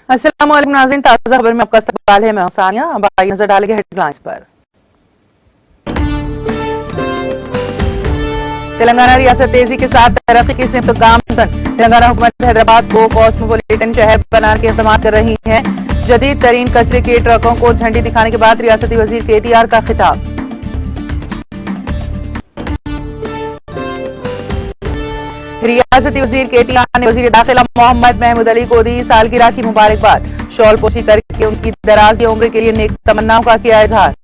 अस्सलाम वालेकुम नाज़रीन, ताज़ा खबर में आपका इस्तकबाल है। मैं हूं सानिया। अब आइए नजर डालेंगे हेडलाइंस पर। तेलंगाना रियासत तेजी के साथ तरक्की की सिमत गामजन। तेलंगाना हुकूमत हैदराबाद को कॉस्मोपॉलिटन शहर बनाने के इक़दाम कर रही है। जदीद तरीन कचरे के ट्रकों को झंडी दिखाने के बाद रियासती वजीर KTR का खिताब। रियासती वजीर KTR ने वजीर दाखिला मोहम्मद महमूद अली को दी सालगिरह की मुबारकबाद। शॉल पोशी करके उनकी दराज़ी उम्र के लिए नेक तमन्नाओं का किया इजहार।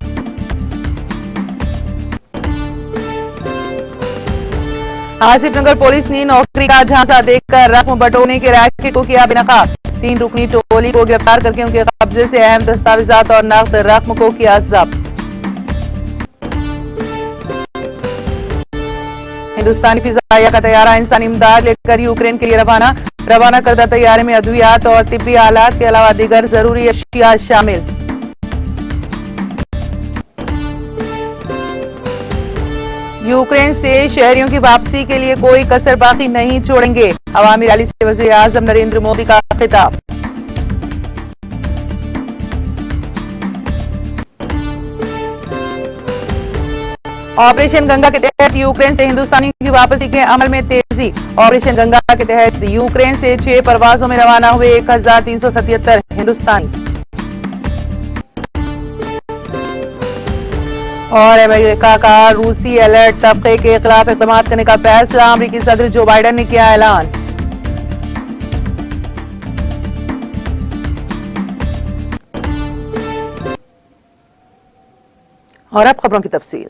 आसिफ नगर पुलिस ने नौकरी का झांसा देकर रकम बटोरने के रैकेट को किया बेनकाब। 3 रुकनी टोली को गिरफ्तार करके उनके कब्जे से अहम दस्तावेजात और नकद रकम को किया जब्त। हिंदुस्तानी फिजाइया का तैयारा इंसानी इमदाद लेकर यूक्रेन के लिए रवाना करदा तैयारे में अद्वियात और तिब्बी आलात के अलावा दीगर जरूरी अशिया शामिल। यूक्रेन से शहरियों की वापसी के लिए कोई कसर बाकी नहीं छोड़ेंगे। अवामी रैली से वज़ीर आज़म नरेंद्र मोदी का खिताब। ऑपरेशन गंगा के तहत यूक्रेन से हिंदुस्तानियों की वापसी के अमल में तेजी। ऑपरेशन गंगा के तहत यूक्रेन से 6 परवाजों में रवाना हुए 1377 हिंदुस्तानी। और अमेरिका का रूसी अलर्ट तबके के खिलाफ इक़दाम करने का फैसला। अमेरिकी सदर जो बाइडन ने किया ऐलान। और अब खबरों की तफसील।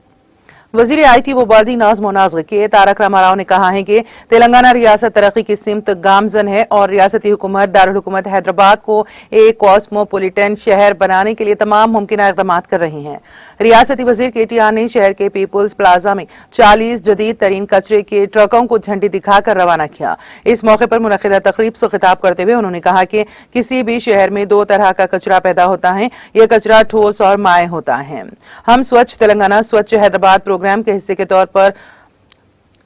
वजीर IT व वर्दी नाज़्म व नाज़्र के तारक रामाराव ने कहा है कि तेलंगाना रियासत तरक्की की सिमत गामजन है और रियासती हुकूमत दारुल हुकूमत हैदराबाद को एक कॉस्मोपॉलिटन शहर बनाने के लिए तमाम मुमकिन इक़दाम कर रही है। रियासती वजीर KTR ने शहर के पीपुल्स प्लाजा में 40 जदीद तरीन कचरे के ट्रकों को झंडी दिखाकर रवाना किया। इस मौके पर मुनक़िदा तकरीब से खिताब करते हुए उन्होंने कहा कि किसी भी शहर में 2 तरह का कचरा पैदा होता है। यह कचरा ठोस और माए होता है। हम स्वच्छ तेलंगाना स्वच्छ हैदराबाद प्रोग्राम के हिस्से के तौर पर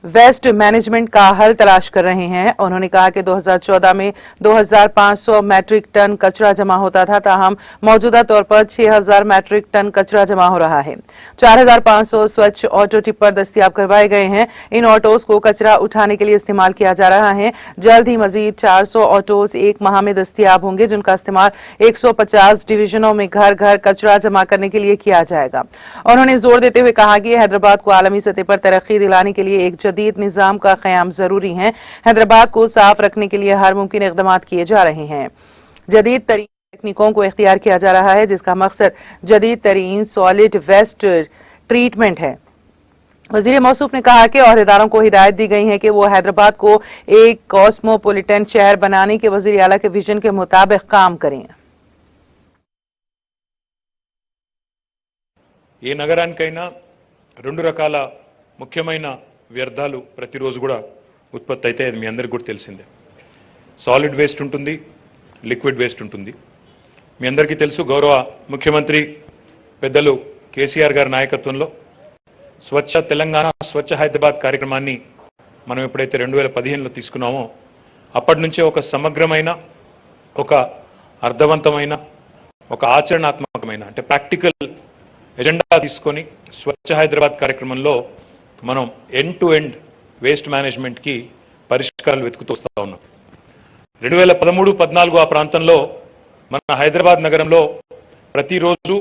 वेस्ट मैनेजमेंट का हल तलाश कर रहे हैं। उन्होंने कहा कि 2014 में 2500 मैट्रिक टन कचरा जमा होता था, ताहम मौजूदा तौर पर 6000 मैट्रिक टन कचरा जमा हो रहा है। 4500 स्वच्छ ऑटो टिप्पर दस्तियाब करवाए गए हैं। इन ऑटोज को कचरा उठाने के लिए इस्तेमाल किया जा रहा है। जल्द ही मजीद 400 ऑटोज 1 माह में दस्तियाब होंगे, जिनका इस्तेमाल 150 डिवीजनों में घर घर कचरा जमा करने के लिए किया जाएगा। उन्होंने जोर देते हुए कहा कि हैदराबाद को आलमी सतह पर तरक्की दिलाने के लिए एक जदीद निजाम का क़याम जरूरी है। हैदराबाद को साफ रखने के लिए हर मुमकिन इक़दाम किए जा रहे हैं। जदीद तरीन तकनीकों को इख्तियार किया जा रहा है, जिसका मकसद जदीद तरीन सॉलिड वेस्ट ट्रीटमेंट है। वजीर मौसूफ ने कहा कि ओहदेदारों को हिदायत दी गई है कि वो हैदराबाद को एक कॉस्मोपॉलिटन शहर बनाने के वजीर आला के विजन के मुताबिक काम करें। ఏ నగరానికైనా 2 రకాల ముఖ్యమైన వ్యర్థాలు ప్రతిరోజు కూడా ఉత్పత్తి అయితే అది మీ అందరికీ కూడా తెలిసిందే. సాలిడ్ వేస్ట్ ఉంటుంది, లిక్విడ్ వేస్ట్ ఉంటుంది. మీ అందరికీ తెలుసు గౌరవ ముఖ్యమంత్రి పెద్దలు కేసీఆర్ గారి నాయకత్వంలో స్వచ్ఛ తెలంగాణ స్వచ్ఛ హైదరాబాద్ కార్యక్రమాన్ని మనం ఎప్పుడైతే 2015లో తీసుకున్నామో అప్పటి నుంచే ఒక సమగ్రమైన, ఒక అర్థవంతమైన, ఒక ఆచరణాత్మకమైన అంటే ప్రాక్టికల్ ఎజెండా తీసుకొని స్వచ్ఛ హైదరాబాద్ కార్యక్రమంలో మనం ఎండ్ టు ఎండ్ వేస్ట్ మేనేజ్మెంట్కి పరిష్కారాలు వెతుకుతూ వస్తూ ఉన్నాం. 2013-14 ఆ ప్రాంతంలో మన హైదరాబాద్ నగరంలో ప్రతిరోజు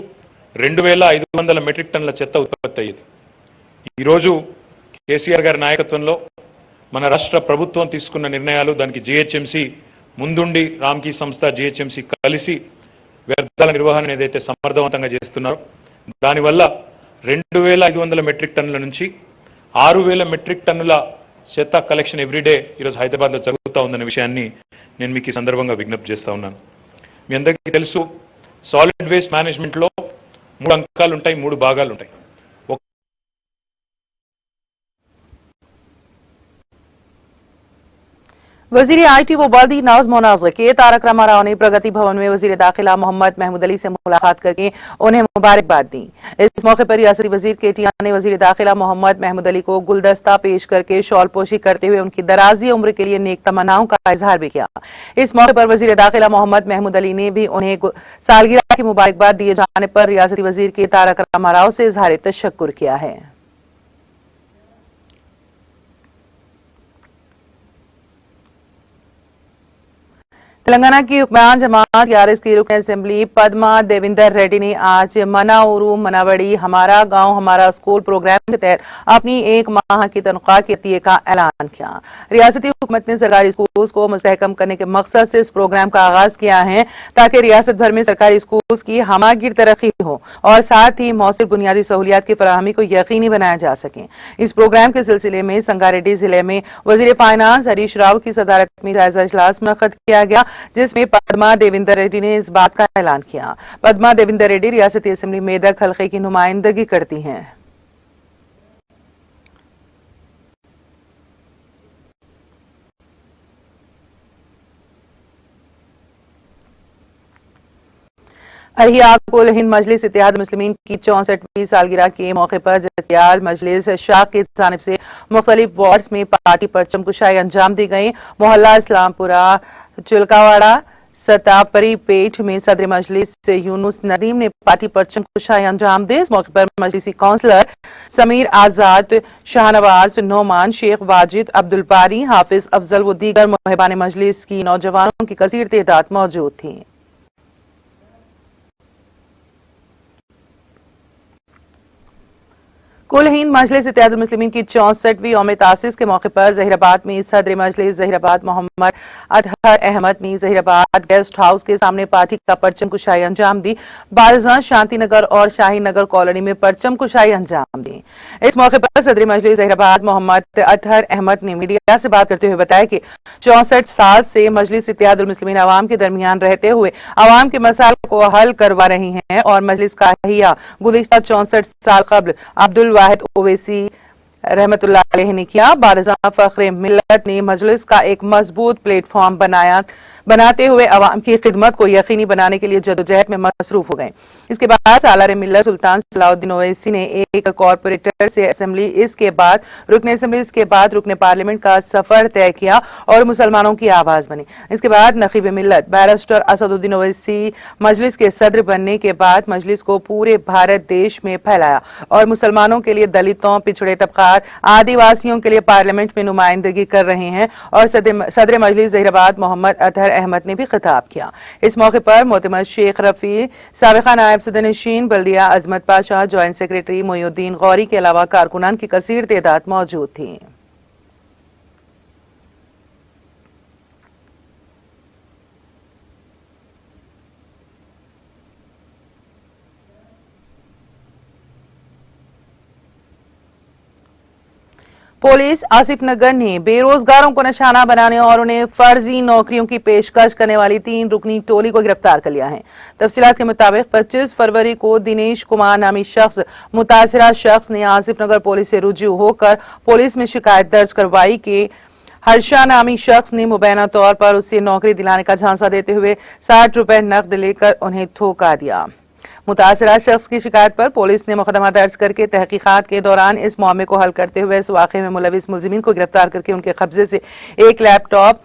2500 మెట్రిక్ టన్నుల చెత్త ఉత్పత్తి అయ్యేది. ఈరోజు కేసీఆర్ గారి నాయకత్వంలో మన రాష్ట్ర ప్రభుత్వం తీసుకున్న నిర్ణయాలు, దానికి GHMC ముందుండి రామ్కీ సంస్థ GHMC కలిసి వ్యర్థాల నిర్వహణ ఏదైతే సమర్థవంతంగా చేస్తున్నారో దానివల్ల 2500 మెట్రిక్ టన్నుల నుంచి 6000 మెట్రిక్ టన్నుల చెత్త కలెక్షన్ ఎవ్రీడే ఈరోజు హైదరాబాద్లో జరుగుతూ ఉందనే విషయాన్ని నేను మీకు ఈ సందర్భంగా విజ్ఞప్తి చేస్తూ ఉన్నాను. మీ అందరికీ తెలుసు సాలిడ్ వేస్ట్ మేనేజ్మెంట్లో 3 అంకాలు ఉంటాయి, 3 భాగాలు ఉంటాయి. वजीर आईटी व बल्दी नाज़्म मोनाज़ के तारक रामाराव ने प्रगति भवन में वजीर दाखिला मोहम्मद महमूद अली से मुलाकात करके उन्हें मुबारकबाद दी। इस मौके पर रियासती वजीर केटीआर ने वजीर दाखिला मोहम्मद महमूद अली को गुलदस्ता पेश करके शॉलपोशी करते हुए उनकी दराजी उम्र के लिए नेक तमन्नाओं का इजहार भी किया। इस मौके पर वजीर दाखिला मोहम्मद महमूद अली ने भी उन्हें सालगिरह की मुबारकबाद दिए जाने पर रियासती वजीर के तारक रामाराव से इजहार तशक्कुर किया है। तेलंगाना की हुक्मरान जमात टीआरएस की रुकन असेंबली पद्मा देविंदर रेड्डी ने आज मनाउरू मनावड़ी हमारा गांव हमारा स्कूल प्रोग्राम के तहत अपनी 1 माह की तनख्वाह के अतिये का ऐलान किया। रियासती हुकूमत ने सरकारी स्कूल्स को मुस्तहकम करने के मकसद से इस प्रोग्राम का आगाज किया है ताकि रियासत भर में सरकारी स्कूल्स की हमागिर तरक्की हो और साथ ही मौसर बुनियादी सहूलियात की फराहमी को यकीनी बनाया जा सके। इस प्रोग्राम के सिलसिले में संगारेड्डी जिले में वजीर फाइनेंस हरीश राव की सदारत में जायजा इजलास मुनक्कद किया गया, जिसमें पद्मा देविंदर रेड्डी ने इस बात का ऐलान किया। पद्मा देविंदर रेड्डी रियासती असेंबली मेदक हल्के की नुमाइंदगी करती हैं। अहिया-कुल हिंद मजलिस इत्तेहाद मुस्लिमीन की 64वीं सालगिरह के मौके पर जकियाल मजलिस शाख की जानिब से मुख्तलिफ वार्ड्स में पार्टी परचम कुशाई अंजाम दी गई। मोहल्ला इस्लामपुरा चुलकावाड़ा सतापरी पेट में सदर मजलिस यूनुस नदीम ने पार्टी परचम कुशाई अंजाम दी। इस मौके पर मजलिसी काउंसलर समीर आजाद, शाहनवाज नोमान, शेख वाजिद, अब्दुल बारी, हाफिज अफजल व दीगर मुहिबान मजलिस की नौजवानों की कसीर तादाद मौजूद थी। कुल हिंद मजलिस इत्तेहाद मुस्लिमीन की 64वीं यौम तासीस के मौके पर जहीराबाद में सदर मजलिस जहीराबाद मोहम्मद अतहर अहमद ने जहीराबाद गेस्ट हाउस के सामने पार्टी का परचम कुशाई अंजाम दी। बारजा शांति नगर और शाही नगर कॉलोनी में परचम कुशाई अंजाम दी। इस मौके पर सदर मजलिस जहीराबाद मोहम्मद अतहर अहमद ने मीडिया से बात करते हुए बताया कि 64 साल से मजलिस इत्तेहाद मुस्लिमीन अवाम के दरमियान रहते हुए अवाम के मसाइल को हल करवा रही हैं और मजलिस का हिया गुज़िश्ता 64 साल कबल अब्दुल वाहिद ओवैसी रहमतुल्लाह अलैह ने किया। बारजा फख्रे मिल्लत ने मजलिस का एक मजबूत प्लेटफॉर्म बनाते हुए अवाम की खिदमत को यकीनी बनाने के लिए जदोजहद में मसरूफ हो गए। इसके बाद सालार मिल्लत सुल्तान सलाउद्दीन ओवैसी ने एक कॉरपोरेटर से असेंबली, इसके बाद रुकन असेंबली, इसके बाद रुकन पार्लियामेंट का सफर तय किया और मुसलमानों की आवाज बनी। इसके बाद नकीब मिल्लत बैरिस्टर असदुद्दीन ओवैसी मजलिस के सदर बनने के बाद मजलिस को पूरे भारत देश में फैलाया और मुसलमानों के लिए, दलितों, पिछड़े तबकात, आदिवासियों के लिए पार्लियामेंट में नुमाइंदगी कर रहे हैं और सदर मजलिस जहीराबाद मोहम्मद अतहर अहमद ने भी खिताब किया। इस मौके पर मोतमद शेख रफी, साबिका नायब सदर नशीन बल्दिया अजमत पाशा, ज्वाइंट सेक्रेटरी मोयुद्दीन गौरी के अलावा कारकुनान की कसीर तादाद मौजूद थी। पुलिस आसिफ नगर ने बेरोजगारों को निशाना बनाने और उन्हें फर्जी नौकरियों की पेशकश करने वाली 3 रुकनी टोली को गिरफ्तार कर लिया है। तफसीलात के मुताबिक 25 फरवरी को दिनेश कुमार नामी शख्स, मुतासिरा शख्स ने आसिफ नगर पुलिस से रुजू होकर पुलिस में शिकायत दर्ज करवाई कि हर्षा नामी शख्स ने मुबैना तौर पर उससे नौकरी दिलाने का झांसा देते हुए 60 रुपए नकद लेकर उन्हें धोखा दिया। मुतासिरा शख्स की शिकायत पर पुलिस ने मुकदमा दर्ज करके तहकीकात के दौरान इस मामले को हल करते हुए इस वाक़े में मुलविस मुलजिमीन को गिरफ्तार करके उनके कब्जे से एक लैपटॉप,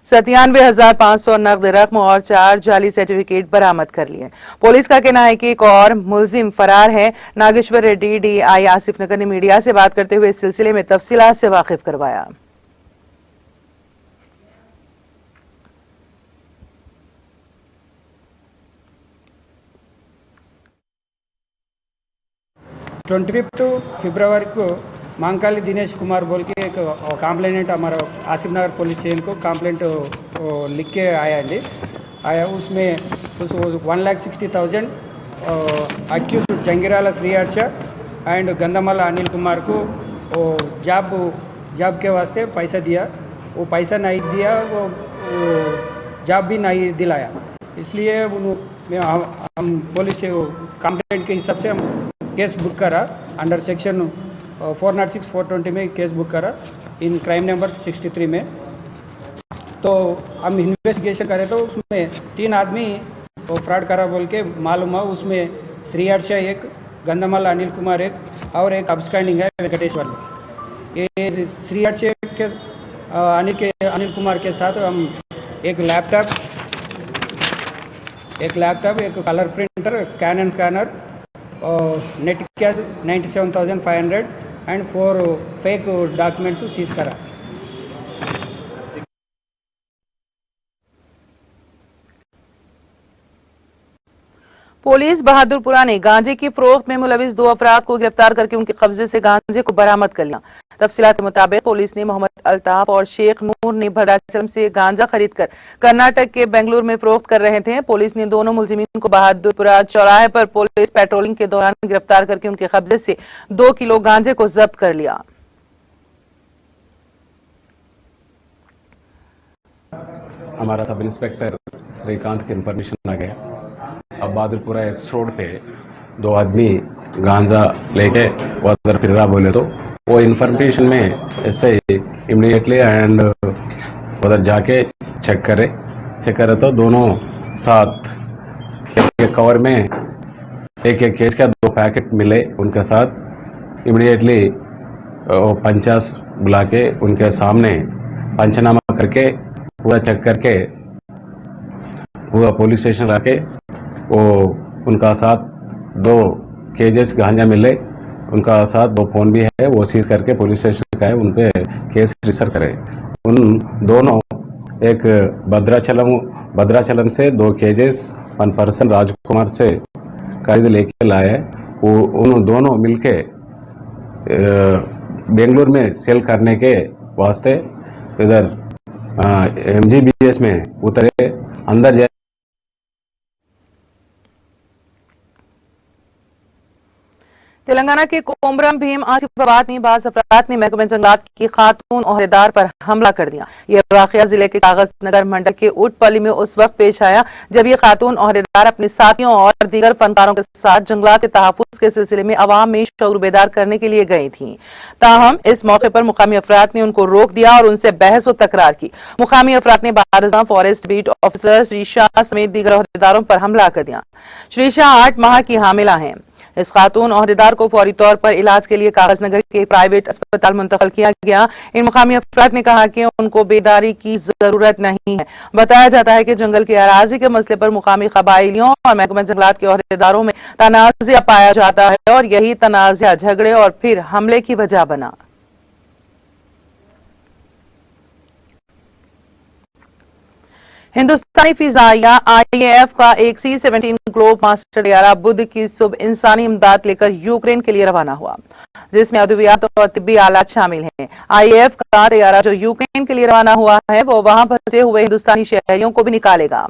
97,500 नकद रकम और 4 जाली सर्टिफिकेट बरामद कर लिए। पुलिस का कहना है कि एक और मुलजिम फरार है। नागेश्वर रेड्डी डीआई आसिफ नगर ने मीडिया से बात करते हुए इस सिलसिले में तफसीलात से वाकिफ करवाया। ट्वेंटी फरवरी को मांकाली दिनेश कुमार बोल के एक कंप्लेंट हमारा आसिफ नगर पुलिस स्टेशन को कंप्लेंट लिख के आया उसमें उस 1,60,000 अक्यूज जंगिराला श्री हर्ष एंड गंधमाला अनिल कुमार को जॉब के वास्ते पैसा दिया। वो पैसा नहीं दिया, वो जॉब भी नहीं दिलाया। इसलिए हम पुलिस से कंप्लेंट के हिसाब से हम केस बुक करा अंडर सेक्शन 406 420 में केस बुक करा इन क्राइम नंबर 63 में। तो हम इन्वेस्टिगेशन करें तो उसमें 3 आदमी वो फ्रॉड करा बोल के मालूम है। उसमें श्रीहर्ष एक, गंधमाल अनिल कुमार एक और एक अपस्टैंडिंग है वेंकटेश्वर। ये श्रीहर्ष के अनिल कुमार के साथ हम एक लैपटॉप, एक colour printer, Canon scanner, net cash 97,500 and 4 fake documents seize करा। पुलिस बहादुरपुरा ने गांजे की फरोख्त में मुलविस 2 अफराद को गिरफ्तार करके उनके कब्जे से गांजे को बरामद कर लिया। तफसीलात के मुताबिक पुलिस ने मोहम्मद अल्ताफ और शेख नूर ने भद्राचलम से गांजा खरीदकर कर्नाटक के बेंगलुरु में फरोख्त कर रहे थे। पुलिस ने दोनों मुलजिमीन को बहादुरपुरा चौराहे पर पुलिस पेट्रोलिंग के दौरान गिरफ्तार करके उनके कब्जे से 2 किलो गांजे को जब्त कर लिया। हमारा सब इंस्पेक्टर श्रीकांत की इन्फॉर्मेशन आ गया। अब बहादुरपुरा एक्स रोड पे 2 आदमी गांजा लेके उधर फिर रहा बोले, तो वो इन्फॉर्मेशन में ऐसे इमीडिएटली एंड उधर जाके चेक करे तो दोनों साथ एक कवर में एक केज का 2 पैकेट मिले। उनके साथ इमीडिएटली पंचायत बुला के उनके सामने पंचनामा करके पूरा चेक करके पूरा पुलिस स्टेशन लाके वो उनका साथ 2 केजेस गांजा मिले। उनका साथ 2 फोन भी है, वो सीज करके पुलिस स्टेशन का है, उन पे केस रजिस्टर करे। उन दोनों एक भद्राचलम से 2 केजेस 1 पर्सन राजकुमार से खरीद लेके लाए। वो उन दोनों मिलके बेंगलुरु में सेल करने के वास्ते इधर MGBS में उतरे। अंदर जाए तेलंगाना के कोमरम भीम आसिफाबाद में बाज अफराद ने महकमे जंगलात की खातून ओहदेदार पर हमला कर दिया। यह वाकया जिले के कागज नगर मंडल के उटपली में उस वक्त पेश आया जब ये खातून ओहदेदार अपने साथियों और दीगर फनकारों के साथ जंगलात के तहफ्फुज के सिलसिले में अवाम में शऊर बेदार करने के लिए गई थी। ताहम इस मौके पर मुकामी अफराद ने उनको रोक दिया और उनसे बहस और तकरार की। मुकामी अफराद ने Barja forest beat officer Shri Shah समेत दीगर ओहदेदारों पर हमला कर दिया। श्री शाह 8 माह की हामिला हैं। इस खातून ओहदेदार को फौरी तौर पर इलाज के लिए कागजनगर के प्राइवेट अस्पताल मुंतकिल किया गया। इन मुकामी अफराद ने कहा कि उनको बेदारी की जरूरत नहीं है। बताया जाता है कि जंगल की अराजी के मसले पर मुकामी कबाइलियों और महकमा जंगलात के ओहदेदारों में तनाज़ा पाया जाता है और यही तनाज़ा झगड़े और फिर हमले की वजह बना। हिंदुस्तानी फिजाइया IAF का एक C-17 ग्लोब मास्टर तैयारा बुध की सुबह इंसानी इमदाद लेकर यूक्रेन के लिए रवाना हुआ, जिसमें अद्वियात और तिब्बी आलात शामिल हैं। IAF का तैयारा जो यूक्रेन के लिए रवाना हुआ है वो वहां फंसे हुए हिंदुस्तानी शहरियों को भी निकालेगा।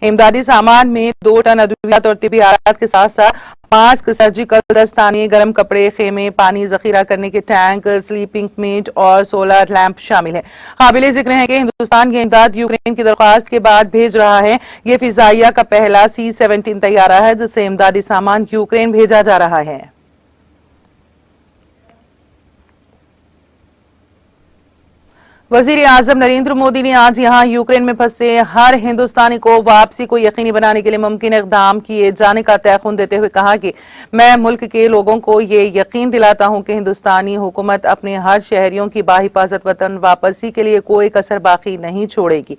इमदादी सामान में 2 टन अद्वियात और तिब्बी आलात के साथ साथ मास्क, सर्जिकल दस्ताने, गर्म कपड़े, खेमे, पानी जखीरा करने के टैंक, स्लीपिंग मेट और सोलर लैंप शामिल है। काबिल जिक्र है कि हिंदुस्तान की इमदाद यूक्रेन की दरख्वास्त के बाद भेज रहा है। ये फिजाइया का पहला C-17 तैयारा है जिससे इमदादी सामान यूक्रेन भेजा जा रहा है। वजीर आजम नरेंद्र मोदी ने आज यहां यूक्रेन में फंसे हर हिंदुस्तानी को वापसी को यकीनी बनाने के लिए मुमकिन इकदाम किए जाने का तयखुन देते हुए कहा कि मैं मुल्क के लोगों को ये यकीन दिलाता हूं कि हिंदुस्तानी हुकूमत अपने हर शहरियों की बाहिफाजत वतन वापसी के लिए कोई कसर बाकी नहीं छोड़ेगी।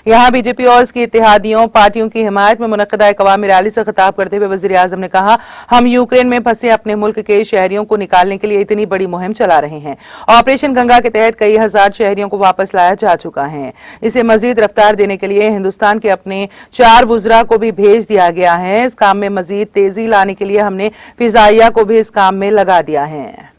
यहां बीजेपी और इसकी इत्तेहादियों पार्टियों की हिमायत में मुनक्किदा एक अवामी रैली से खिताब करते हुए वजीर आजम ने कहा, हम यूक्रेन में फंसे अपने मुल्क के शहरियों को निकालने के लिए इतनी बड़ी मुहिम चला रहे हैं। ऑपरेशन गंगा के तहत कई हजार शहरियों वापस लाया जा चुका है। इसे मजीद रफ्तार देने के लिए हिंदुस्तान के अपने 4 वुज़रा को भी भेज दिया गया है। इस काम में मजीद तेजी लाने के लिए हमने फिजाइया को भी इस काम में लगा दिया है।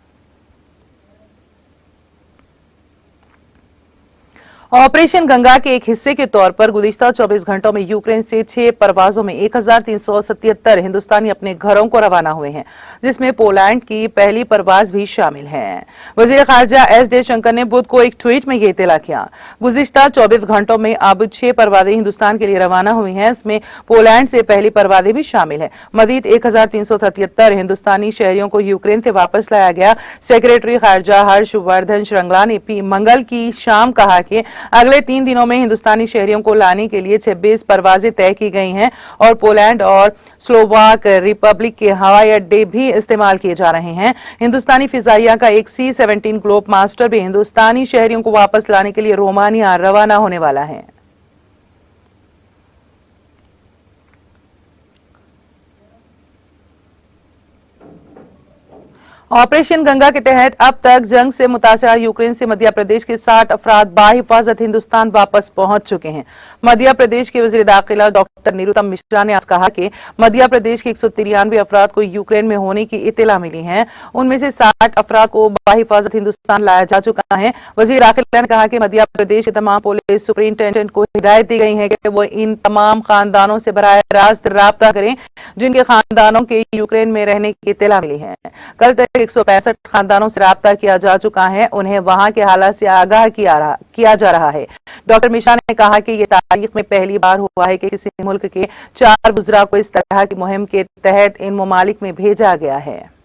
ऑपरेशन गंगा के एक हिस्से के तौर पर गुज़िश्ता 24 घंटों में यूक्रेन से 6 परवाजों में 1377 हिंदुस्तानी अपने घरों को रवाना हुए हैं, जिसमें पोलैंड की पहली परवाज भी शामिल है। वज़ीर ख़ारजा एस जयशंकर ने बुध को एक ट्वीट में यह इत्तला किया। गुज़िश्ता 24 घंटों में अब 6 परवाजें हिंदुस्तान के लिए रवाना हुई हैं, इसमें पोलैंड से पहली परवाजें भी शामिल है। मजीद 1377 हिंदुस्तानी शहरियों को यूक्रेन से वापस लाया गया। सेक्रेटरी ख़ारजा हर्षवर्धन श्रृंगला ने मंगल की शाम कहा कि अगले 3 दिनों में हिंदुस्तानी शहरियों को लाने के लिए 26 परवाजें तय की गई हैं और पोलैंड और स्लोवाक रिपब्लिक के हवाई अड्डे भी इस्तेमाल किए जा रहे हैं। हिंदुस्तानी फिजाइया का एक C-17 ग्लोब मास्टर भी हिंदुस्तानी शहरियों को वापस लाने के लिए रोमानिया रवाना होने वाला है। ऑपरेशन गंगा के तहत अब तक जंग से मुतासरा यूक्रेन से मध्य प्रदेश के 60 अफराद बाहिफाजत हिंदुस्तान वापस पहुंच चुके हैं। मध्य प्रदेश के वजीर दाखिला डॉक्टर निरुतम मिश्रा ने आज कहा कि मध्य प्रदेश के 193 अफराद को यूक्रेन में होने की इत्तला मिली है। उनमें से 60 अफराद को बाहिफाजत हिंदुस्तान लाया जा चुका है। वजीर दाखिला ने कहा कि मध्य प्रदेश के तमाम पुलिस सुपरिंटेंडेंट को हिदायत दी गई है कि वो इन तमाम खानदानों से बराह रास्त राब्ता करें जिनके खानदानों के यूक्रेन में रहने की इत्तला मिली है। कल तक 165 खानदानों से राब्ता किया जा चुका है। उन्हें वहां के हालात से आगाह किया जा रहा है। डॉक्टर मिश्रा ने कहा कि ये तारीख में पहली बार हुआ है कि किसी मुल्क के 4 बुजुर्ग को इस तरह की मुहिम के तहत इन ममालिक में भेजा गया है।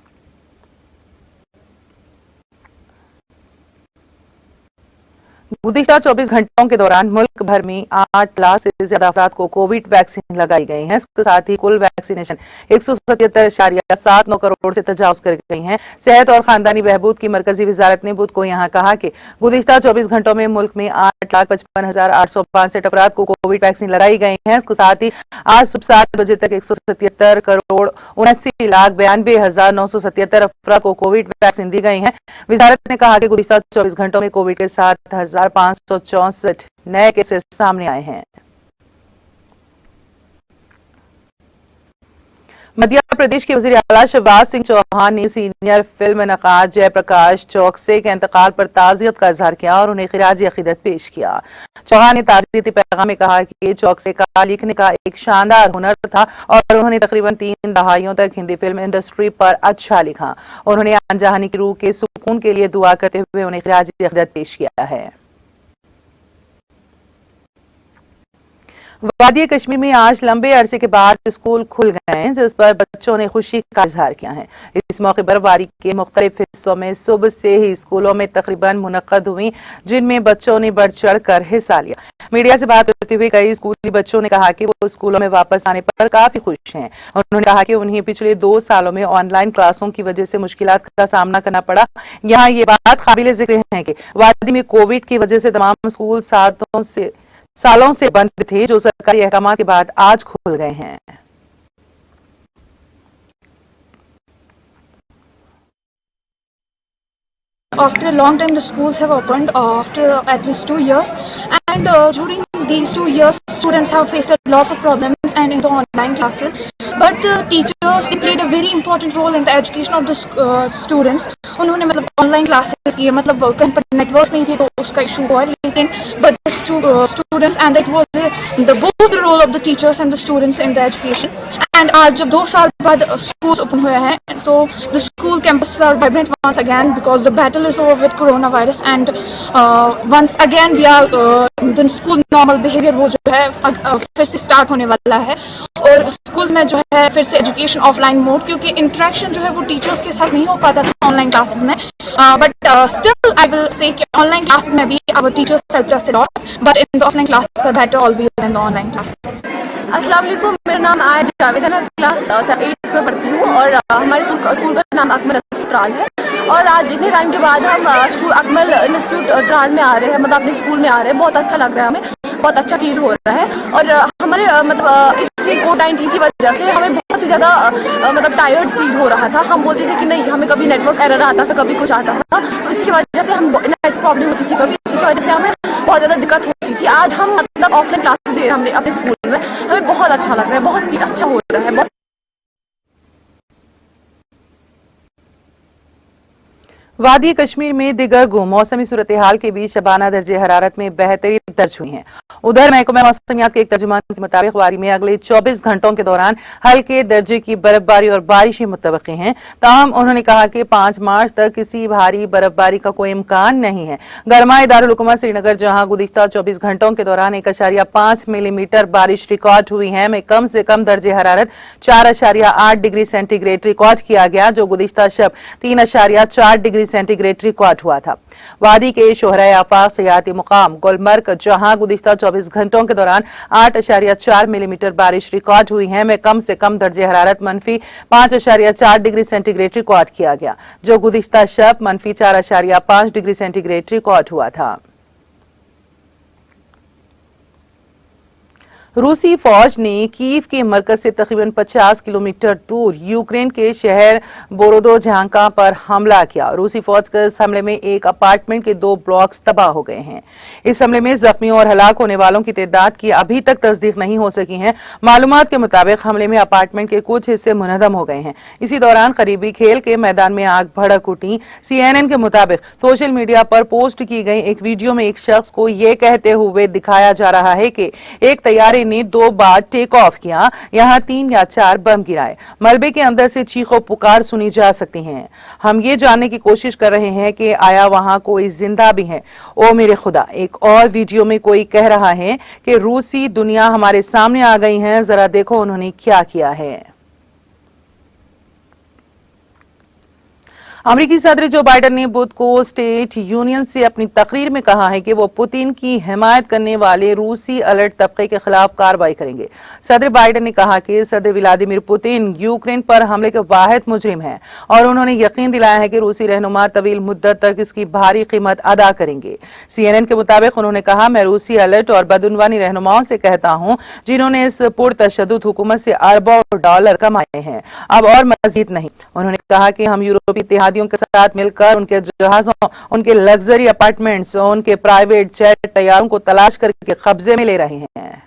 गुज़िश्ता 24 घंटों के दौरान मुल्क भर में 8 लाख से ज्यादा अफराद को कोविड वैक्सीन लगाई गई है। इसके साथ ही कुल वैक्सीनेशन 177.79 करोड़ से तजावुज कर गई है। सेहत और खानदानी बहबूद की मरकजी वजारत ने बुध को यहाँ कहा कि गुज़िश्ता 24 घंटों में मुल्क में 8,55,862 अफराद को कोविड वैक्सीन लगाई गई है। इसके साथ ही आज सुबह 7 बजे तक 177 करोड़ 79,92,977 अफराद को कोविड वैक्सीन दी गई है। वजारत ने कहा कि गुज़िश्ता 24 घंटों में कोविड के 7,564 नए केसेस सामने आए हैं। मध्य प्रदेश के वजीर आला शिवराज सिंह चौहान ने सीनियर फिल्म नक़ाद जयप्रकाश चौकसे के इंतकाल पर ताज़ियत का इजहार किया और उन्हें खिराजी अक़ीदत पेश किया। चौहान ने ताज़ियती पैगाम में कहा कि चौकसे का लिखने का एक शानदार हुनर था और उन्होंने तकरीबन 3 दहाइयों तक हिंदी फिल्म इंडस्ट्री पर अच्छा लिखा। उन्होंने अनजानी की रूह के सुकून के लिए दुआ करते हुए उन्हें खिराजी अक़ीदत पेश किया है। वादी कश्मीर में आज लंबे अरसे के बाद स्कूल खुल गए हैं, जिस पर बच्चों ने खुशी का इजहार किया है। इस मौके पर वादी के मुख्तलिफ हिस्सों में सुबह से ही स्कूलों में तकरीबन मुनक्कद हुई, जिनमें बच्चों ने बढ़ चढ़ कर हिस्सा लिया। मीडिया से बात करते हुए कई स्कूली बच्चों ने कहा कि वो स्कूलों में वापस आने पर काफी खुश हैं। उन्होंने कहा कि उन्हें पिछले 2 सालों में ऑनलाइन क्लासों की वजह से मुश्किलात का सामना करना पड़ा। यहाँ ये बात काबिल जिक्र है कि वादी में कोविड की वजह से तमाम स्कूल सालों से बंद थे, जो सरकारी अहकाम के बाद आज खुल गए हैं। After a long time, the schools have opened after at least 2 years, and during these 2 years, students have faced a lot of problems and in the online classes. But the teachers, they played a very important role in the education of the students. उन्होंने मतलब online classes किए, मतलब कहीं पर network नहीं थे तो उसका इशू हुआ, लेकिन but the students and that was both the role of the teachers and the students in the education. And आज जब 2 साल बाद schools open हुए हैं, so the school campuses are vibrant once again because the battle is over with coronavirus, and once again we are the school normal behavior वो जो है फिर से स्टार्ट होने वाला है। और स्कूल्स में जो है फिर से एजुकेशन ऑफलाइन मोड, क्योंकि इंटरेक्शन जो है वो टीचर्स के साथ नहीं हो पाता था ऑनलाइन क्लासेस में, but still I will say कि ऑनलाइन क्लासेस में भी our teachers helped us a lot, but in the offline classes are better always than the online classes. अस्सलाम वालेकुम, मेरा नाम आज जावेद है, मैं क्लास 8 में पढ़ती हूँ और हमारे स्कूल का नाम अकमल इंस्टीट्यूट है। और आज इतने टाइम के बाद हम स्कूल अकमल इंस्टीट्यूट ट्राल में आ रहे हैं, मतलब अपने स्कूल में आ रहे हैं। बहुत अच्छा लग रहा है, हमें बहुत अच्छा फील हो रहा है। और हमारे मतलब इतनी कोविड-19 की वजह से हमें बहुत ही ज़्यादा मतलब टायर्ड फील हो रहा था। हम बोलते थे कि नहीं, हमें कभी नेटवर्क एरर आता था, कभी कुछ आता था, तो इसकी वजह से हम नेट प्रॉब्लम होती थी, कभी इसकी वजह से हमें बहुत ज़्यादा दिक्कत होती थी। आज हम मतलब ऑफलाइन क्लासेस दे रहे हैं हमने अपने स्कूल में, हमें बहुत अच्छा लग रहा है, बहुत फील अच्छा हो रहा है। वादी कश्मीर में दिगर मौसमी सूरत हाल के बीच शबाना दर्जे हरारत में बेहतरी दर्ज हुई है। उधर महकमा मौसमियात के एक तर्जुमान के मुताबिक वादी में अगले 24 घंटों के दौरान हल्के दर्जे की बर्फबारी और बारिशें मुतवक्की हैं। ताहम उन्होंने कहा कि 5 मार्च तक किसी भारी बर्फबारी का कोई इम्कान नहीं है। गरमा दारुल हुकूमत श्रीनगर, जहां गुज़िश्ता 24 घंटों के दौरान 1.5 मिलीमीटर बारिश रिकॉर्ड हुई है, में कम से कम दर्जे हरारत 4.8 डिग्री सेंटीग्रेड रिकॉर्ड किया गया, जो गुज़िश्ता शब 3.4 डिग्री डिग्री सेंटीग्रेड रिकॉर्ड हुआ था। वादी के शोहरा आफाक सियाती मुकाम गुलमर्ग, जहां गुज़िश्ता 24 घंटों के दौरान 8.4 मिलीमीटर बारिश रिकॉर्ड हुई है, में कम से कम दर्जे हरारत -5.4 डिग्री सेंटीग्रेड रिकॉर्ड किया गया, जो गुज़िश्ता शब -4.5 डिग्री सेंटीग्रेड रिकॉर्ड हुआ था। रूसी फौज ने कीव के मरकज से तकरीबन 50 किलोमीटर दूर यूक्रेन के शहर बोरोदोजांका पर हमला किया। रूसी फौज के इस हमले में एक अपार्टमेंट के 2 ब्लॉक्स तबाह हो गए हैं। इस हमले में जख्मियों और हलाक होने वालों की तादाद की अभी तक तस्दीक नहीं हो सकी है। मालूमात के मुताबिक हमले में अपार्टमेंट के कुछ हिस्से मुनहदम हो गए हैं। इसी दौरान करीबी खेल के मैदान में आग भड़क उठी। CNN के मुताबिक सोशल मीडिया पर पोस्ट की गई एक वीडियो में एक शख्स को यह कहते हुए दिखाया जा रहा है कि एक तैयारी ने 2 बार टेक ऑफ किया, यहां 3 या 4 बम गिराए। मलबे के अंदर से चीखों पुकार सुनी जा सकती हैं। हम ये जानने की कोशिश कर रहे हैं कि आया वहां कोई जिंदा भी है। ओ मेरे खुदा, एक और वीडियो में कोई कह रहा है कि रूसी दुनिया हमारे सामने आ गई है, जरा देखो उन्होंने क्या किया है। अमेरिकी सदर जो बाइडेन ने बुध को स्टेट यूनियन से अपनी तकरीर में कहा है कि वो पुतिन की हिमायत करने वाले रूसी अलर्ट तबके के खिलाफ कार्रवाई करेंगे। सदर बाइडेन ने कहा कि सदर व्लादिमीर पुतिन यूक्रेन पर हमले के वाहिद मुजरिम हैं और उन्होंने यकीन दिलाया है कि रूसी रहनुमा तवील मुद्दत तक इसकी भारी कीमत अदा करेंगे। CNN के मुताबिक उन्होंने कहा, मैं रूसी अलर्ट और बदउनवानी रहनुमाओं से कहता हूं जिन्होंने इस पुरतशद्दुद हुकूमत से अरबों डॉलर कमाए हैं, अब और मजीद नहीं। उन्होंने कहा कि हम यूरोपीय इत्तेहादियों के साथ मिलकर उनके जहाजों, उनके लग्जरी अपार्टमेंट्स, उनके प्राइवेट जेट तैयारों को तलाश करके कब्जे में ले रहे हैं।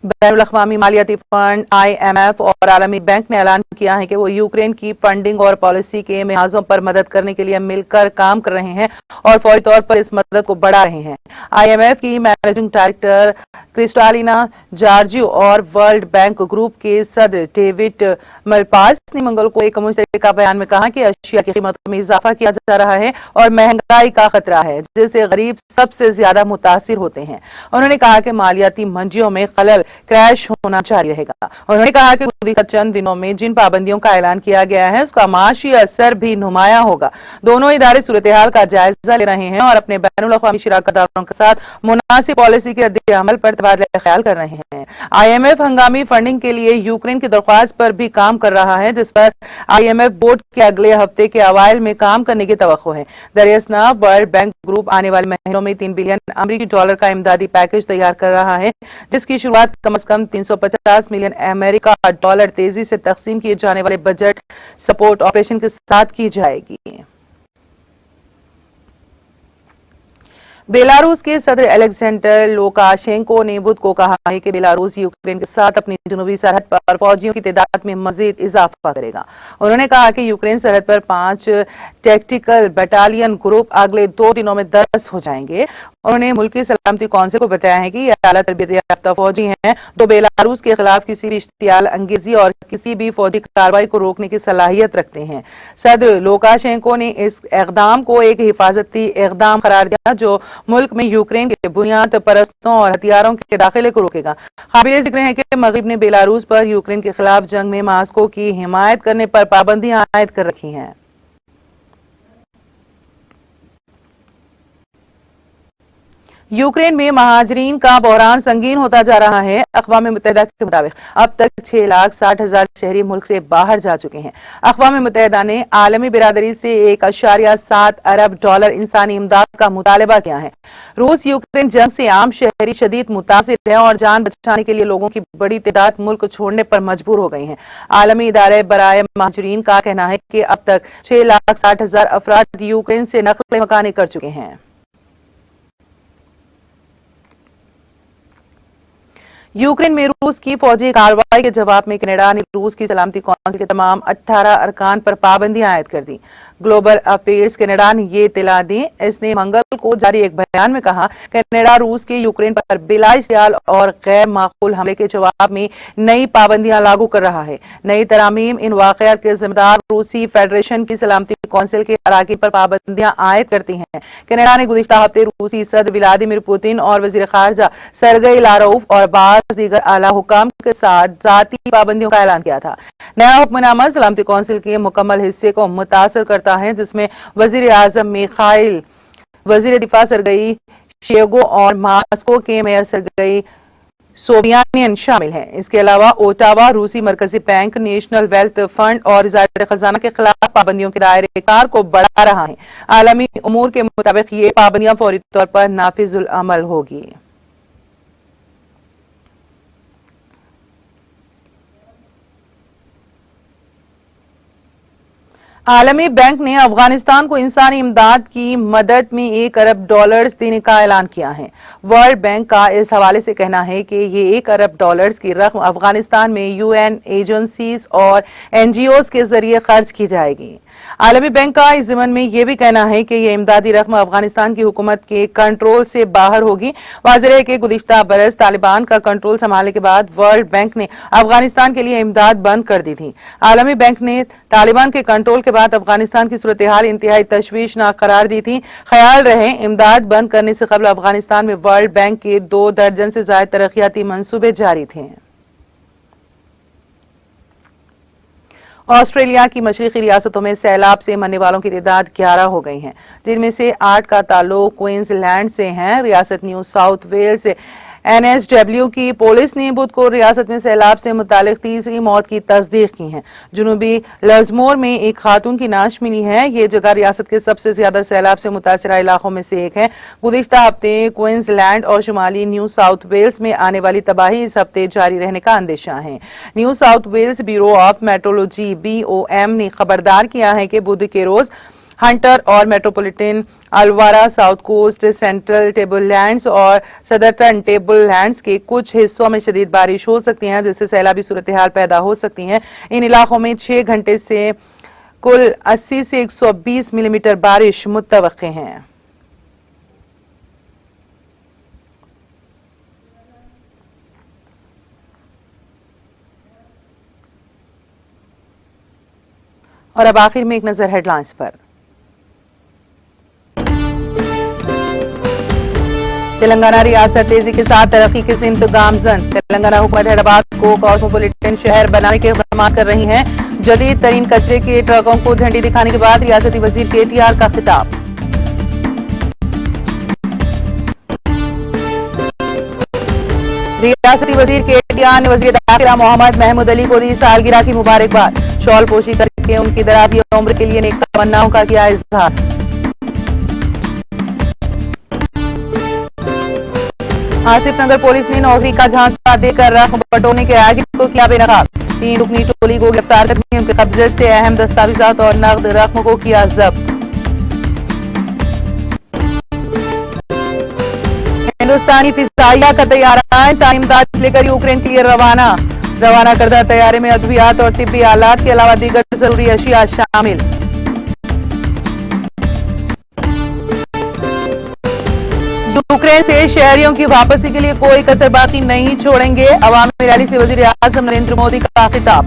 बैनुल-अक़वामी मालियाती फंड IMF और आलमी बैंक ने ऐलान किया है कि वो यूक्रेन की फंडिंग और पॉलिसी के मियाजों पर मदद करने के लिए मिलकर काम कर रहे हैं और फौरी तौर पर इस मदद को बढ़ा रहे हैं। IMF की मैनेजिंग डायरेक्टर क्रिस्टालिना जॉर्जियो और वर्ल्ड बैंक ग्रुप के सदर डेविड मलपास ने मंगल को एक मुश्तरका बयान में कहा कि अशिया की कीमतों में इजाफा किया जा रहा है और महंगाई का खतरा है, जिससे गरीब सबसे ज्यादा मुतासिर होते हैं। उन्होंने कहा कि मालियाती मंडियों में खलल क्रैश होना जारी रहेगा। उन्होंने कहा कि गुज़िश्ता चंद दिनों में जिन पाबंदियों का ऐलान किया गया है उसका माशी असर भी नुमाया होगा। दोनों इदारे सूरत हाल का जायजा ले रहे हैं और अपने बैनुल-अक़वामी शराकतदारों के साथ मुनासिब पॉलिसी के रद्द-ए-अमल पर तबादला ख्याल कर रहे हैं। IMF हंगामी फंडिंग के लिए यूक्रेन की दरख्वास्त पर भी काम कर रहा है, जिस पर IMF बोर्ड के अगले हफ्ते के अवाइल में काम करने की तवक्को है। दरियासना वर्ल्ड बैंक ग्रुप आने वाले महीनों में $3 बिलियन अमेरिकी डॉलर का इमदादी पैकेज तैयार कर रहा है, जिसकी शुरुआत कम से कम 350 मिलियन अमेरिका डॉलर तेजी से तकसीम किए जाने वाले बजट सपोर्ट ऑपरेशन के साथ की जाएगी। बेलारूस के सदर अलेक्जेंडर लुकाशेंको ने बुध को कहा है कि बेलारूस यूक्रेन के साथ अपनी जुनूबी सरहद पर फौजियों की तादाद में मजीद इजाफा करेगा। उन्होंने कहा कि यूक्रेन सरहद पर 5 टैक्टिकल बटालियन ग्रुप अगले 2 दिनों में 10 हो जाएंगे। उन्होंने मुल्की सलामती कौंसिल को बताया है कि ये आला तरबियत याफ्ता फौजी हैं जो बेलारूस के खिलाफ किसी भी इश्तियाल अंगेजी और किसी भी फौजी कार्रवाई को रोकने की सलाहियत रखते हैं। सदर लुकाशेंको ने इस इकदाम को एक हिफाजती इकदाम करार दिया जो मुल्क में यूक्रेन के बुनियाद परस्तों और हथियारों के दाखिले को रोकेगा। काबिल जिक्र है कि मगरिब ने बेलारूस पर यूक्रेन के खिलाफ जंग में मास्को की हिमायत करने पर पाबंदियां आयद कर रखी हैं। यूक्रेन में महाजरीन का बहरान संगीन होता जा रहा है। अक़वाम मुत्तहिदा के मुताबिक अब तक 6,60,000 शहरी मुल्क से बाहर जा चुके हैं। अक़वाम मुत्तहिदा ने आलमी बिरादरी से $1.7 अरब इंसानी इमदाद का मुतालबा किया है। रूस यूक्रेन जंग से आम शहरी शदीद मुतासिर है और जान बचाने के लिए लोगों की बड़ी तादाद मुल्क छोड़ने पर मजबूर हो गई है। आलमी इदारे बराए महाजरीन का कहना है कि अब तक 6,60,000 अफराद यूक्रेन से नक़ल मकानी कर चुके हैं। यूक्रेन में रूस की फौजी कार्रवाई के जवाब में कनाडा ने रूस की सलामती कौंसिल के तमाम 18 अरकान पर पाबंदियां आयद कर दी। ग्लोबल अफेयर्स कनाडा ने ये इत्तला दी। इसने मंगल को जारी एक बयान में कहा, कनाडा रूस के यूक्रेन पर बिला इश्तियाल और गैर माकूल हमले के जवाब में नई पाबंदियां लागू कर रहा है। नई तरामीम इन वाक़यात के जिम्मेदार रूसी फेडरेशन की सलामती कौंसिल के अराकीन पर पाबंदियां आयद करती हैं। कनाडा ने गुज़िश्ता हफ्ते रूसी सदर व्लादिमीर पुतिन और वज़ीर ख़ारजा सरगई लारोव और बाद अब्बास दीगर आला हुकाम के साथ जाती पाबंदियों का ऐलान किया था। नया हुक्मनामा सलामती कौंसिल के मुकम्मल हिस्से को मुतासर करता है, जिसमें वजीर आजम मिखाइल, वजीर दिफा सरगई शेगो और मास्को के मेयर सरगई सोबियानियन शामिल हैं। इसके अलावा ओटावा रूसी मरकजी बैंक, नेशनल वेल्थ फंड और वज़ारत खजाना के खिलाफ पाबंदियों के दायरे कार को बढ़ा रहा है। आलमी उमूर के मुताबिक ये पाबंदियां फौरी तौर पर नाफिजुल अमल होगी। आलमी बैंक ने अफगानिस्तान को इंसानी इमदाद की मदद में $1 अरब देने का ऐलान किया है। वर्ल्ड बैंक का इस हवाले से कहना है कि ये $1 अरब की रकम अफगानिस्तान में यूएन एजेंसीज और एनजीओज के जरिए खर्च की जाएगी। आलमी बैंक का इस ज़िमन में यह भी कहना है कि यह इमदादी रकम अफगानिस्तान की हुकूमत के कंट्रोल से बाहर होगी। वाज़ेह है कि गुज़िश्ता बरस तालिबान का कंट्रोल संभालने के बाद वर्ल्ड बैंक ने अफगानिस्तान के लिए इमदाद बंद कर दी थी। आलमी बैंक ने तालिबान के कंट्रोल के बाद अफगानिस्तान की सूरत हाल इंतहाई तशवीशनाक करार दी थी। ख्याल रहे, इमदाद बंद करने से कबल अफगानिस्तान में वर्ल्ड बैंक के 2 दर्जन से ज्यादा तरक्याती मंसूबे जारी थे। ऑस्ट्रेलिया की मशरकी रियासतों में सैलाब से मरने वालों की तादाद 11 हो गई है, जिनमें से 8 का ताल्लुक क्वींसलैंड से है। रियासत न्यू साउथ वेल्स NSW की पुलिस ने बुध को रियासत में सैलाब से मुतालिक तीसरी मौत की तस्दीक की है। जुनूबी लज़मोर में एक खातून की नाश मिली है। ये जगह रियासत के सबसे ज्यादा सैलाब से मुतासरा इलाकों में से एक है। गुज़िश्ता हफ्ते क्वींसलैंड और शुमाली न्यू साउथ वेल्स में आने वाली तबाही इस हफ्ते जारी रहने का अंदेशा है। New South Wales Bureau of Meteorology BOM ने खबरदार किया है कि बुध के रोज हंटर और Metropolitan Illawarra, South Coast, Central Tablelands और सदर्टन टेबललैंड्स के कुछ हिस्सों में शदीद बारिश हो सकती है, जिससे सैलाबी सूरत हाल पैदा हो सकती है। इन इलाकों में 6 घंटे से कुल 80 से 120 मिलीमीटर बारिश मुतवक्के है। और अब आखिर में एक नजर हेडलाइंस पर। तेलंगाना रियासत तेजी के साथ तरक्की की सिमत गामजन। तेलंगाना हुकूमत हैदराबाद को कॉस्मोपॉलिटन शहर बनाने के इक़दाम कर रही है। जदीद तरीन कचरे के ट्रकों को झंडी दिखाने के बाद रियासती वजीर KTR का खिताब। रियासती वजीर KTR ने वजीर दाखिला मोहम्मद महमूद अली को दी सालगिरह की मुबारकबाद। शॉल पोशी करके उनकी दराज़ी उम्र के लिए नेक तमन्नाओं का किया इजहार। आसिफ नगर पुलिस ने नौकरी का झांसा देकर रकम बटोरने के रागिर को किया बेनकाब। 3 रुकनी टोली को गिरफ्तार करके उनके कब्जे से अहम दस्तावेजात और नकद रकम को किया जब्त। हिंदुस्तानी फिजाइया का तैयारा इंसानी इमदाद लेकर यूक्रेन के लिए रवाना करदा तैयारे में अद्वियात और तिब्बी आलात के अलावा दीगर जरूरी अशिया शामिल। यूक्रेन से शहरियों की वापसी के लिए कोई कसर बाकी नहीं छोड़ेंगे। अवामी रैली से वजीर आजम नरेंद्र मोदी का खिताब।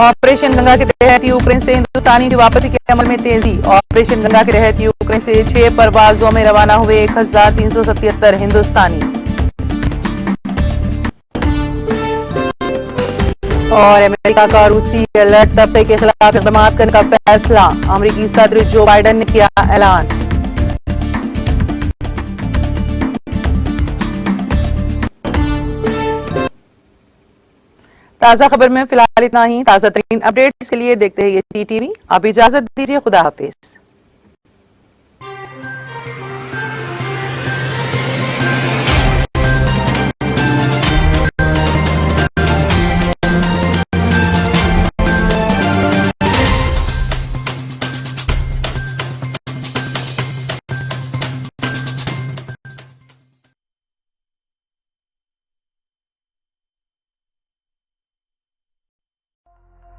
ऑपरेशन गंगा के तहत यूक्रेन से हिंदुस्तानी की वापसी के अमल में तेजी। ऑपरेशन गंगा के तहत यूक्रेन से 6 परवाजों में रवाना हुए 1377 हिंदुस्तानी। और अमेरिका का रूसी अलर्ट तबके के खिलाफ इक़दाम करने का फैसला। अमेरिकी सदर जो बाइडन ने किया ऐलान। ताज़ा खबर में फिलहाल इतना ही। ताज़ा तरीन अपडेट्स के लिए देखते हैं ये TTV। आप इजाजत दीजिए, खुदा हाफिज।